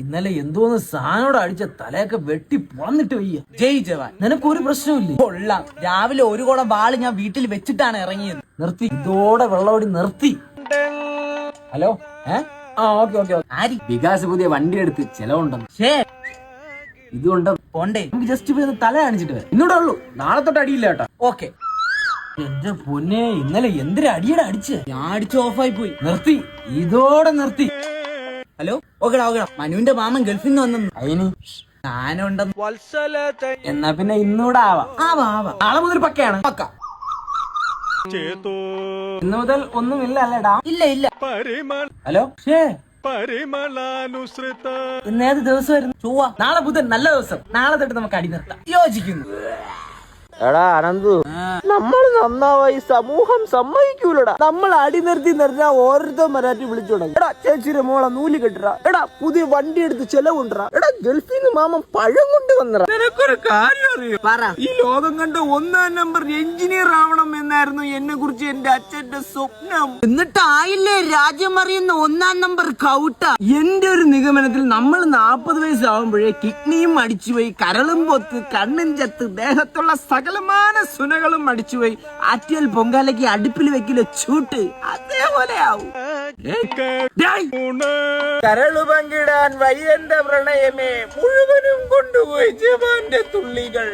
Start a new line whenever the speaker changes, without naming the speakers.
ഇന്നലെ എന്തോന്ന് സാധനോട് അടിച്ച തലയൊക്കെ വെട്ടി പൊളന്നിട്ട് വയ്യ. ജയ് ജവാൻ. നിനക്കൊരു പ്രശ്നമില്ലേ?
കൊള്ളാം. രാവിലെ ഒരു കുടം വാള് ഞാൻ വീട്ടിൽ വെച്ചിട്ടാണ് ഇറങ്ങിയത്.
നിർത്തി, ഇതോടെ വെള്ളമോടി നിർത്തി. Hello, okay.
ആരി?
വികാസ് പുതിയ വണ്ടി എടുത്ത് ചെലവുണ്ടെന്ന്. ഇതുകൊണ്ട്
പോണ്ടേ?
നമുക്ക് ജസ്റ്റ് പോയി തല കാണിച്ചിട്ട് വരാം. ഇന്നൂടെ ഉള്ളൂ, നാളെ തൊട്ട് അടിയില്ല കേട്ടോ.
ഓക്കെ.
എന്റെ പൊന്നെ, ഇന്നലെ എന്തൊരു അടിയുടെ അടിച്ച്.
ഞാൻ അടിച്ച് ഓഫായി പോയി.
നിർത്തി, ഇതോടെ നിർത്തി.
ഹലോ, ഓക്കെടാ. മനുവിന്റെ മാമൻ ഗൾഫിൽ നിന്ന് വന്നു.
അതിന്
ഞാനുണ്ടെന്ന്.
എന്നാ പിന്നെ ഇന്നൂടെ ആവാം. നാളെ മുതൽ പക്കയാണ്.
പക്ക.
ഇന്ന് മുതൽ ഒന്നുമില്ല അല്ലേടാ?
ഇല്ല.
ഹലോ, ഇന്നേത് ദിവസമായിരുന്നു?
ചൊവ്വ.
നാളെ ബുധൻ, നല്ല ദിവസം. നാളെ തൊട്ട് നമുക്ക് അടി നിർത്താം.
യോജിക്കുന്നു.
എടാ അനന്തു, നമ്മൾ നന്നാവായി സമൂഹം സമ്മതിക്കൂലടാ. നമ്മൾ അടി നിർത്തി ഓരോരുത്തർ മരാറ്റി വിളിച്ചു തുടങ്ങി. എടാ ചേച്ചിയുടെ മോളെ നൂല് കെട്ടറാ. എടാ പുതിയ വണ്ടി എടുത്ത് ചെലവുണ്ടറാ. എടാ ഗൾഫിൽ നിന്ന് മാമൻ പഴം കൊണ്ട് വന്നറാ.
നിനക്കൊരു കാര്യം അറിയോ?
പറ.
ഈ ലോകം കണ്ട 1 നമ്പർ എഞ്ചിനീയർ ആവണം എന്നായിരുന്നു എന്നെ കുറിച്ച് എന്റെ അച്ഛന്റെ സ്വപ്നം.
എന്നിട്ട് ആയില്ലേ രാജ്യം അറിയുന്ന 1 നമ്പർ കൗട്ട.
എന്റെ ഒരു നിഗമനത്തിൽ നമ്മൾ 40 വയസ്സാവുമ്പോഴേ കിഡ്നിയും അടിച്ചുപോയി, കരളും പൊത്ത്, കണ്ണും ചത്ത്, ദേഹത്തുള്ള സകലമാന സുനകളും അടിച്ചുപോയി, ആറ്റിയൽ പൊങ്കാലയ്ക്ക് അടുപ്പിൽ വെക്കില്ല ചൂട്ട് അതേപോലെ ആവും.
കരളു പങ്കിടാൻ വയ്യന്റെ പ്രണയമേ, മുഴുവനും കൊണ്ടുപോയി ജവാന്റെ തുള്ളികൾ.